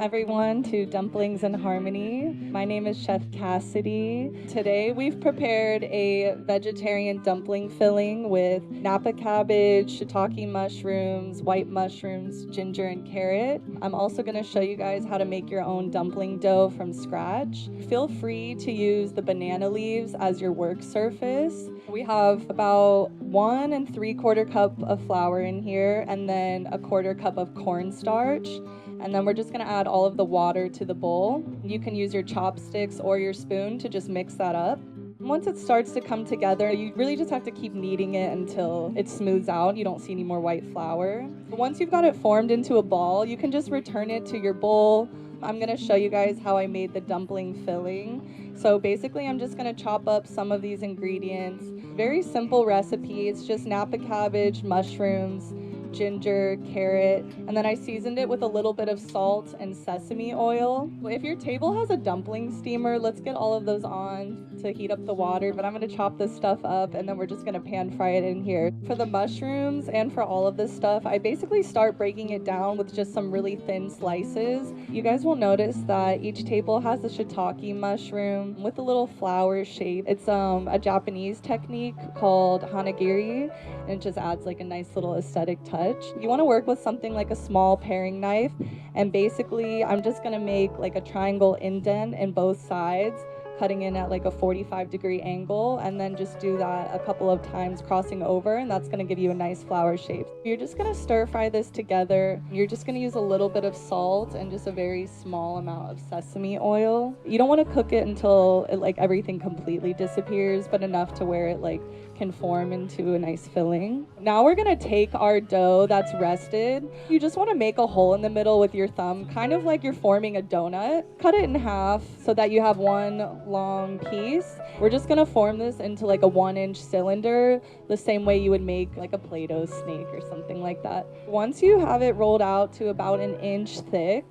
everyone to Dumplings in Harmony. My name is Chef Cassidy. Today we've prepared a vegetarian dumpling filling with Napa cabbage, shiitake mushrooms, white mushrooms, ginger, and carrot. I'm also going to show you guys how to make your own dumpling dough from scratch. Feel free to use the banana leaves as your work surface. We have about 1 3/4 cup of flour in here and then a 1/4 cup of cornstarch. And then we're just gonna add all of the water to the bowl. You can use your chopsticks or your spoon to just mix that up. Once it starts to come together, you really just have to keep kneading it until it smooths out. You don't see any more white flour. Once you've got it formed into a ball, you can just return it to your bowl. I'm gonna show you guys how I made the dumpling filling. So basically, I'm just gonna chop up some of these ingredients. Very simple recipe. It's just Napa cabbage, mushrooms, ginger, carrot, and then I seasoned it with a little bit of salt and sesame oil. If your table has a dumpling steamer, let's get all of those on to heat up the water, but I'm going to chop this stuff up and then we're just going to pan fry it in here. For the mushrooms and for all of this stuff, I basically start breaking it down with just some really thin slices. You guys will notice that each table has a shiitake mushroom with a little flower shape. It's a Japanese technique called hanagiri, and it just adds like a nice little aesthetic touch. You want to work with something like a small paring knife, and basically I'm just going to make like a triangle indent in both sides, cutting in at like a 45-degree angle, and then just do that a couple of times crossing over, and that's going to give you a nice flower shape. You're just going to stir fry this together. You're just going to use a little bit of salt and just a very small amount of sesame oil. You don't want to cook it until like everything completely disappears, but enough to where it like can form into a nice filling. Now we're gonna take our dough that's rested. You just wanna make a hole in the middle with your thumb, kind of like you're forming a donut. Cut it in half so that you have one long piece. We're just gonna form this into like a 1-inch cylinder, the same way you would make like a Play-Doh snake or something like that. Once you have it rolled out to about 1 inch thick,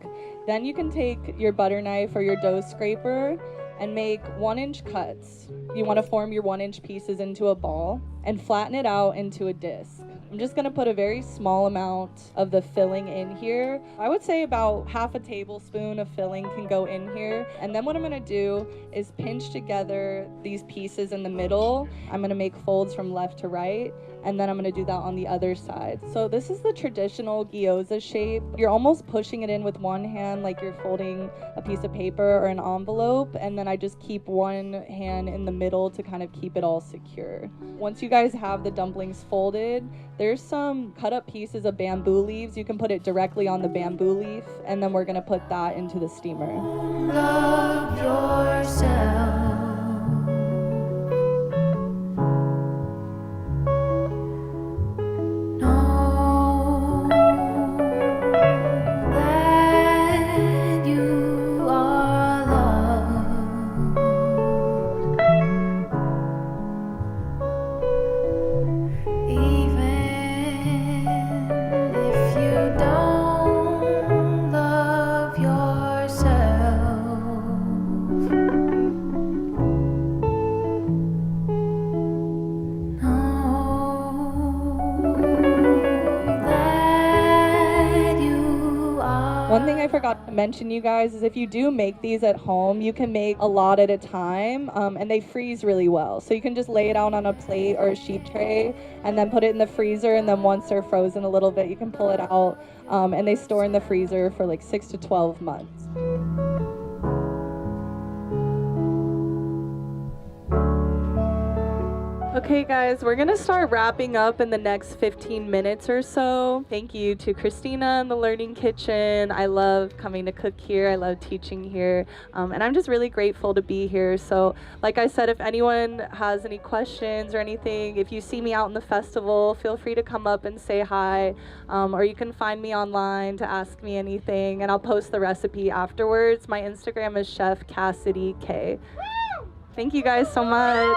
then you can take your butter knife or your dough scraper and make 1-inch cuts. You want to form your 1-inch pieces into a ball and flatten it out into a disc. I'm just going to put a very small amount of the filling in here. I would say about half a tablespoon of filling can go in here. And then what I'm going to do is pinch together these pieces in the middle. I'm going to make folds from left to right, and then I'm going to do that on the other side. So this is the traditional gyoza shape. You're almost pushing it in with one hand like you're folding a piece of paper or an envelope, and then I just keep one hand in the middle to kind of keep it all secure. Once you guys have the dumplings folded, there's some cut up pieces of bamboo leaves. You can put it directly on the bamboo leaf, and then we're gonna put that into the steamer. Love yourself. Know that you are loved. Even if you don't love yourself, know that you are. One thing I forgot to mention, you guys, is if you do make these at home, you can make a lot at a time, and they freeze really well. So you can just lay it out on a plate or a sheet tray and then put it in the freezer, and then once they're frozen a little bit, you can pull it out, and they store in the freezer for like 6 to 12 months. Okay guys, we're gonna start wrapping up in the next 15 minutes or so. Thank you to Christina in the Learning Kitchen. I love coming to cook here. I love teaching here. And I'm just really grateful to be here. So like I said, if anyone has any questions or anything, if you see me out in the festival, feel free to come up and say hi. Or you can find me online to ask me anything, and I'll post the recipe afterwards. My Instagram is Chef Cassidy K. Thank you guys so much.